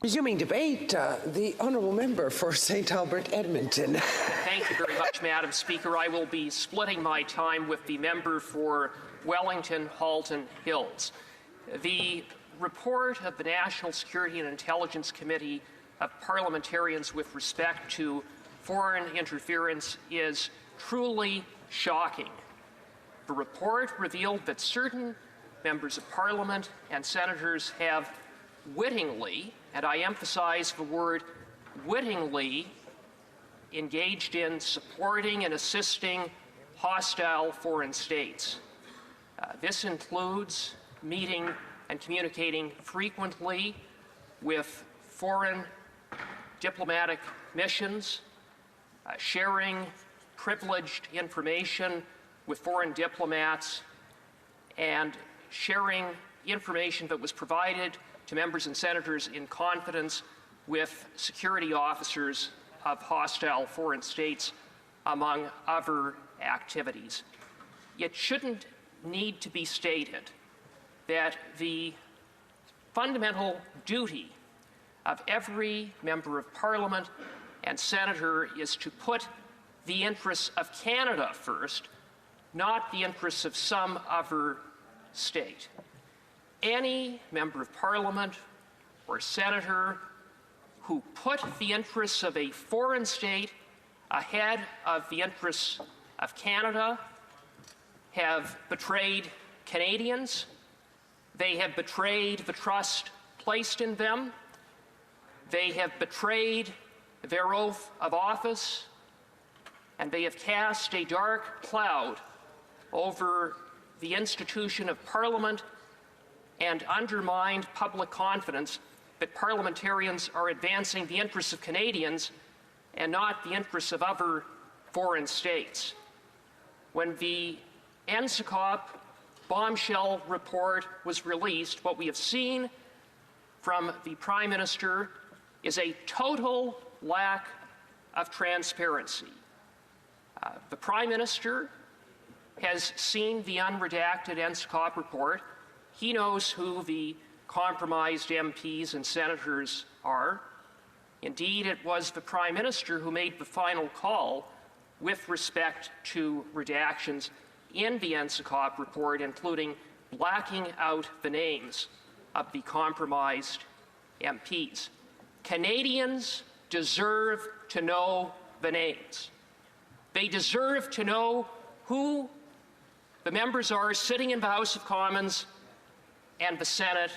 Resuming debate, the honourable member for St. Albert Edmonton. Thank you very much, Madam Speaker. I will be splitting my time with the member for Wellington Halton Hills. The report of the National Security and Intelligence Committee of Parliamentarians with respect to foreign interference is truly shocking. The report revealed that certain members of Parliament and senators have wittingly, and I emphasize the word wittingly, engaged in supporting and assisting hostile foreign states. This includes meeting and communicating frequently with foreign diplomatic missions, sharing privileged information with foreign diplomats, and sharing information that was provided to members and senators in confidence with security officers of hostile foreign states, among other activities. It shouldn't need to be stated that the fundamental duty of every member of Parliament and senator is to put the interests of Canada first, not the interests of some other state. Any member of Parliament or senator who put the interests of a foreign state ahead of the interests of Canada have betrayed Canadians. They have betrayed the trust placed in them. They have betrayed their oath of office, and they have cast a dark cloud over the institution of Parliament and undermined public confidence that parliamentarians are advancing the interests of Canadians and not the interests of other foreign states. When the NSICOP bombshell report was released, what we have seen from the Prime Minister is a total lack of transparency. The Prime Minister has seen the unredacted NSICOP report. He knows who the compromised MPs and senators are. Indeed, it was the Prime Minister who made the final call with respect to redactions in the NSICOP report, including blacking out the names of the compromised MPs. Canadians deserve to know the names. They deserve to know who the members are sitting in the House of Commons and the Senate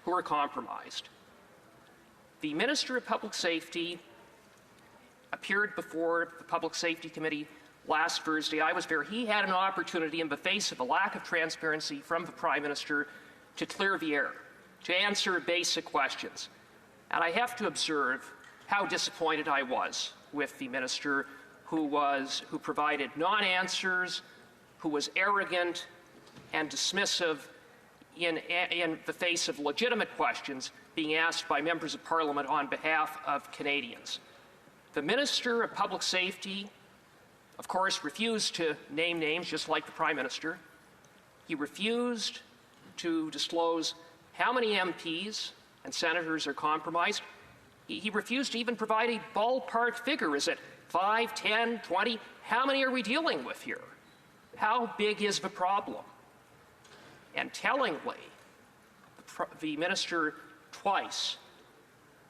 who are compromised. The Minister of Public Safety appeared before the Public Safety Committee last Thursday. I was there. He had an opportunity, in the face of a lack of transparency from the Prime Minister, to clear the air, to answer basic questions. And I have to observe how disappointed I was with the Minister who provided non-answers, who was arrogant and dismissive in the face of legitimate questions being asked by members of Parliament on behalf of Canadians. The Minister of Public Safety, of course, refused to name names, just like the Prime Minister. He refused to disclose how many MPs and senators are compromised. He refused to even provide a ballpark figure. Is it 5, 10, 20? How many are we dealing with here? How big is the problem? And tellingly, the Minister twice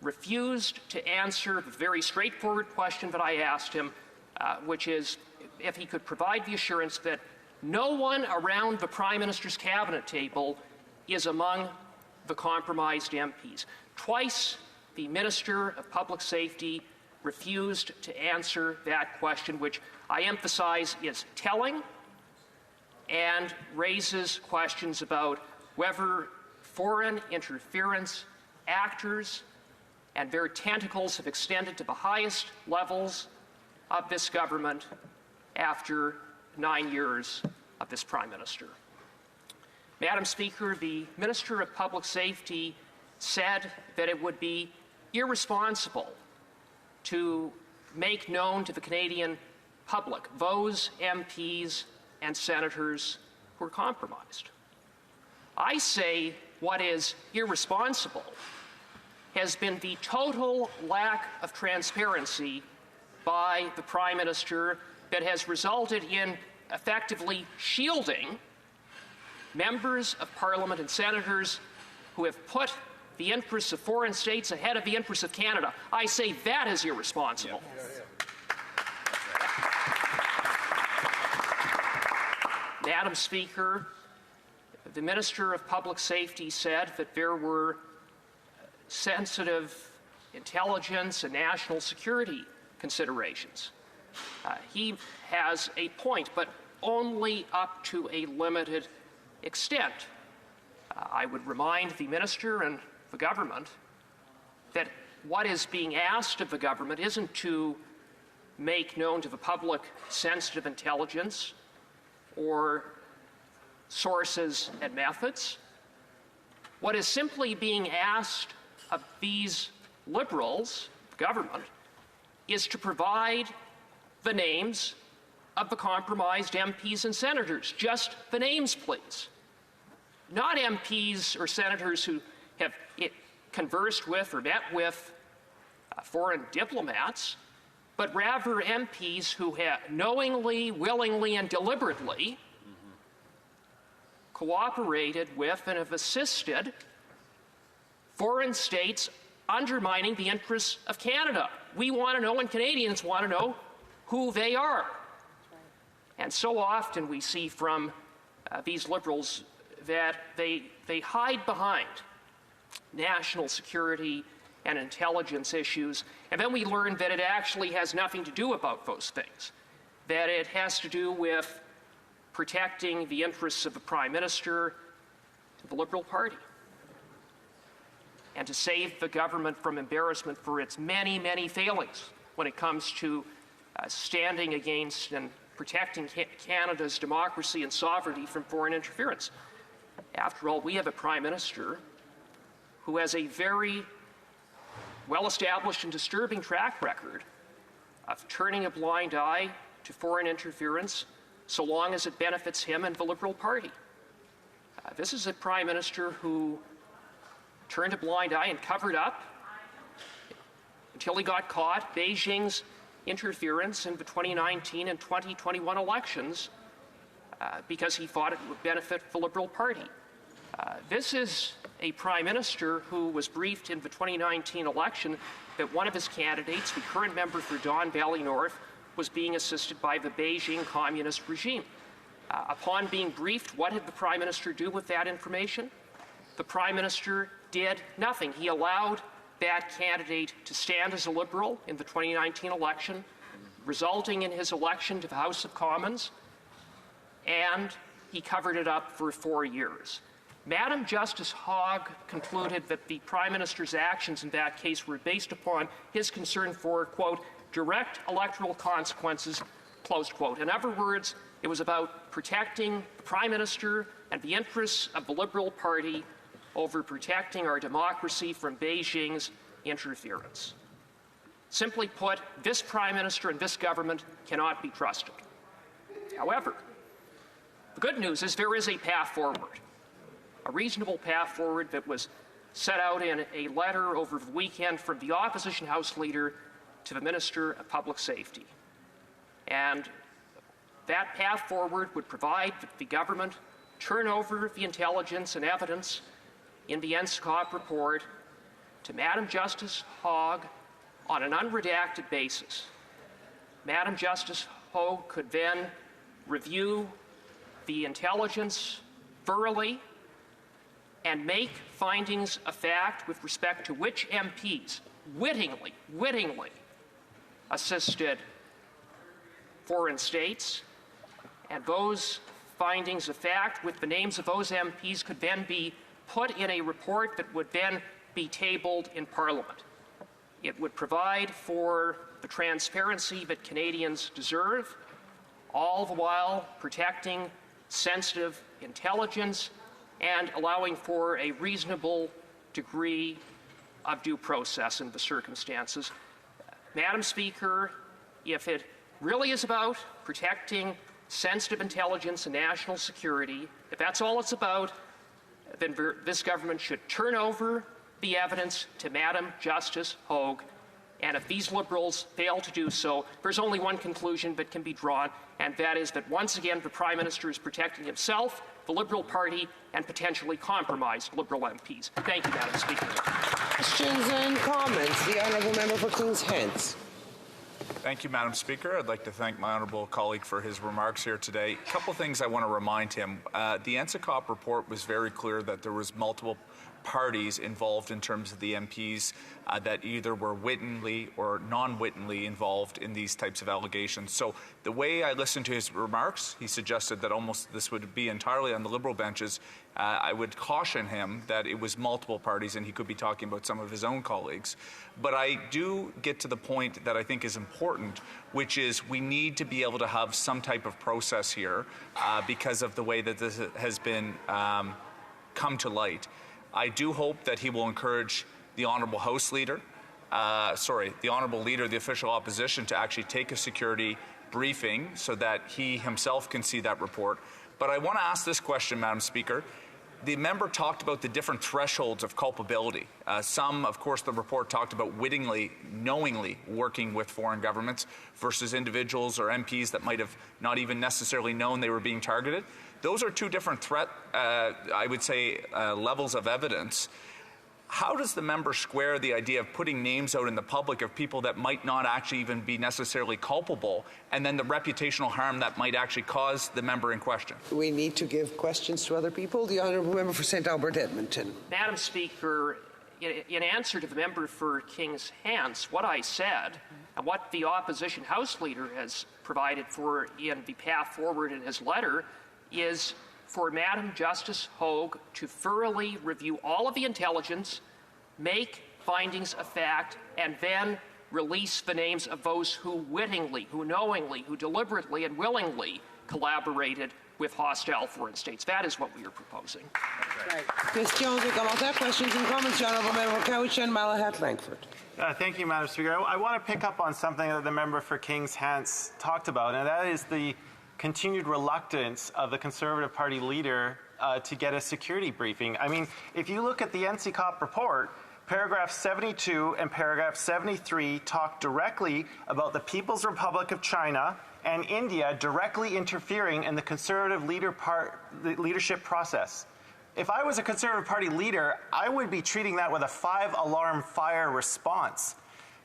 refused to answer the very straightforward question that I asked him, which is if he could provide the assurance that no one around the Prime Minister's cabinet table is among the compromised MPs. Twice, the Minister of Public Safety refused to answer that question, which I emphasize is telling and raises questions about whether foreign interference actors and their tentacles have extended to the highest levels of this government after 9 years of this Prime Minister. Madam Speaker, the Minister of Public Safety said that it would be irresponsible to make known to the Canadian public those MPs and senators who are compromised. I say what is irresponsible has been the total lack of transparency by the Prime Minister that has resulted in effectively shielding members of Parliament and senators who have put the interests of foreign states ahead of the interests of Canada. I say that is irresponsible. Madam Speaker, the Minister of Public Safety said that there were sensitive intelligence and national security considerations. He has a point, but only up to a limited extent. I would remind the Minister and the government that what is being asked of the government isn't to make known to the public sensitive intelligence or sources and methods. What is simply being asked of these Liberals, government, is to provide the names of the compromised MPs and Senators. Just the names, please. Not MPs or Senators who have conversed with or met with foreign diplomats, but rather MPs who have knowingly, willingly, and deliberately cooperated with and have assisted foreign states undermining the interests of Canada. We want to know, and Canadians want to know, who they are. And so often we see from these Liberals that they hide behind national security and intelligence issues, and then we learn that it actually has nothing to do about those things, that it has to do with protecting the interests of the Prime Minister, the Liberal Party, and to save the government from embarrassment for its many, many failings when it comes to standing against and protecting Canada's democracy and sovereignty from foreign interference. After all, we have a Prime Minister who has a very well-established and disturbing track record of turning a blind eye to foreign interference so long as it benefits him and the Liberal Party. This is a Prime Minister who turned a blind eye and covered up, until he got caught, Beijing's interference in the 2019 and 2021 elections because he thought it would benefit the Liberal Party. This is a Prime Minister who was briefed in the 2019 election that one of his candidates, the current member for Don Valley North, was being assisted by the Beijing communist regime. Upon being briefed, what did the Prime Minister do with that information? The Prime Minister did nothing. He allowed that candidate to stand as a Liberal in the 2019 election, resulting in his election to the House of Commons, and he covered it up for 4 years. Madam Justice Hogue concluded that the Prime Minister's actions in that case were based upon his concern for, quote, direct electoral consequences, close quote. In other words, it was about protecting the Prime Minister and the interests of the Liberal Party over protecting our democracy from Beijing's interference. Simply put, this Prime Minister and this government cannot be trusted. However, the good news is there is a path forward, a reasonable path forward that was set out in a letter over the weekend from the opposition House Leader to the Minister of Public Safety. And that path forward would provide that the government turn over the intelligence and evidence in the NSCOP report to Madam Justice Hogue on an unredacted basis. Madam Justice Hogue could then review the intelligence thoroughly and make findings of fact with respect to which MPs wittingly assisted foreign states, and those findings of fact with the names of those MPs could then be put in a report that would then be tabled in Parliament. It would provide for the transparency that Canadians deserve, all the while protecting sensitive intelligence and allowing for a reasonable degree of due process in the circumstances. Madam Speaker, if it really is about protecting sensitive intelligence and national security, if that's all it's about, then this government should turn over the evidence to Madam Justice Hogue. And if these Liberals fail to do so, there's only one conclusion that can be drawn, and that is that once again the Prime Minister is protecting himself, the Liberal Party, and potentially compromised Liberal MPs. Thank you, Madam Speaker. Questions and comments. The honourable member for Kings Hants. Thank you, Madam Speaker. I'd like to thank my honourable colleague for his remarks here today. A couple things I want to remind him. The NCCOP report was very clear that there was multiple parties involved in terms of the MPs that either were wittingly or non-wittingly involved in these types of allegations. So the way I listened to his remarks, he suggested that almost this would be entirely on the Liberal benches. I would caution him that it was multiple parties and he could be talking about some of his own colleagues. But I do get to the point that I think is important, which is we need to be able to have some type of process here because of the way that this has been come to light. I do hope that he will encourage the Honourable House Leader, the Honourable Leader of the Official Opposition to actually take a security briefing so that he himself can see that report. But I want to ask this question, Madam Speaker. The member talked about the different thresholds of culpability. Some, of course, the report talked about wittingly, knowingly working with foreign governments versus individuals or MPs that might have not even necessarily known they were being targeted. Those are two different levels of evidence. How does the member square the idea of putting names out in the public of people that might not actually even be necessarily culpable, and then the reputational harm that might actually cause the member in question? We need to give questions to other people. The honourable member for St. Albert Edmonton. Madam Speaker, in answer to the member for Kings Hants, what I said and what the opposition House Leader has provided for in the path forward in his letter is for Madam Justice Hogue to thoroughly review all of the intelligence, make findings of fact, and then release the names of those who wittingly, who knowingly, who deliberately and willingly collaborated with hostile foreign states. That is what we are proposing. Questions et commentaires, questions and comments. The honourable member for Cowichan, Malahat, Langford. Thank you, Madam Speaker. I want to pick up on something that the member for Kings Hants talked about, and that is the continued reluctance of the Conservative Party leader to get a security briefing. I mean, if you look at the NCCOP report, paragraph 72 and paragraph 73 talk directly about the People's Republic of China and India directly interfering in the Conservative leadership process. If I was a Conservative Party leader, I would be treating that with a 5-alarm fire response.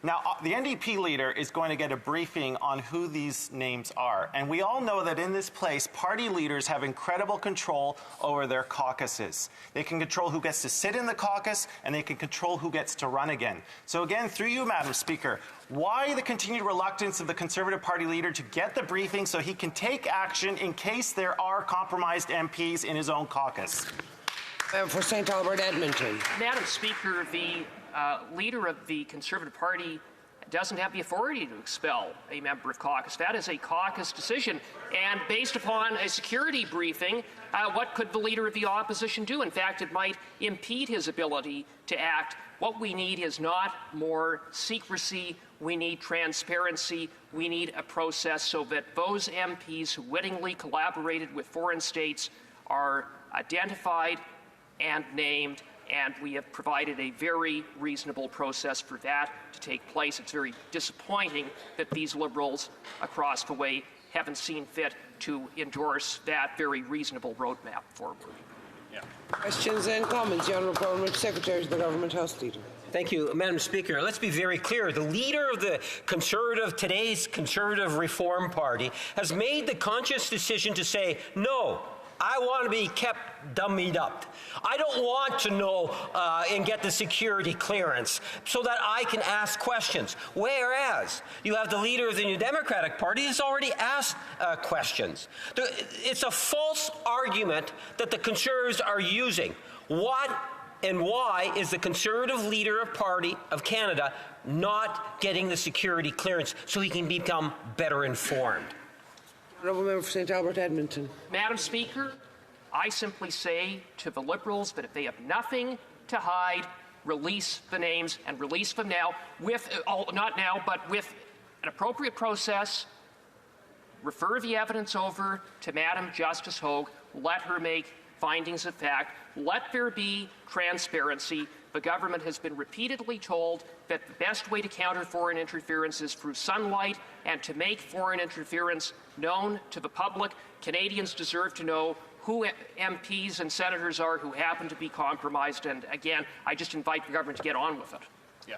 Now, the NDP leader is going to get a briefing on who these names are. And we all know that in this place, party leaders have incredible control over their caucuses. They can control who gets to sit in the caucus, and they can control who gets to run again. So again, through you, Madam Speaker, why the continued reluctance of the Conservative Party leader to get the briefing so he can take action in case there are compromised MPs in his own caucus? For St. Albert Edmonton. Madam Speaker, the leader of the Conservative Party doesn't have the authority to expel a member of caucus. That is a caucus decision. And based upon a security briefing, what could the leader of the opposition do? In fact, it might impede his ability to act. What we need is not more secrecy. We need transparency. We need a process so that those MPs who wittingly collaborated with foreign states are identified and named, and we have provided a very reasonable process for that to take place. It's very disappointing that these Liberals across the way haven't seen fit to endorse that very reasonable roadmap forward. Questions and comments. The Honourable Parliamentary Secretary to the Government House Leader. Thank you, Madam Speaker. Let's be very clear. The leader of the today's Conservative Reform Party has made the conscious decision to say, no, I want to be kept dummied up. I don't want to know and get the security clearance so that I can ask questions. Whereas you have the leader of the New Democratic Party who's already asked questions. It's a false argument that the Conservatives are using. What and why is the Conservative leader of Party of Canada not getting the security clearance so he can become better informed? Honourable member for St. Albert Edmonton. Madam Speaker, I simply say to the Liberals that if they have nothing to hide, release the names and release them now with, not now, but with an appropriate process. Refer the evidence over to Madam Justice Hogue. Let her make findings of fact. Let there be transparency. The government has been repeatedly told that the best way to counter foreign interference is through sunlight, and to make foreign interference known to the public. Canadians deserve to know who MPs and senators are who happen to be compromised. And again, I just invite the government to get on with it. Yeah.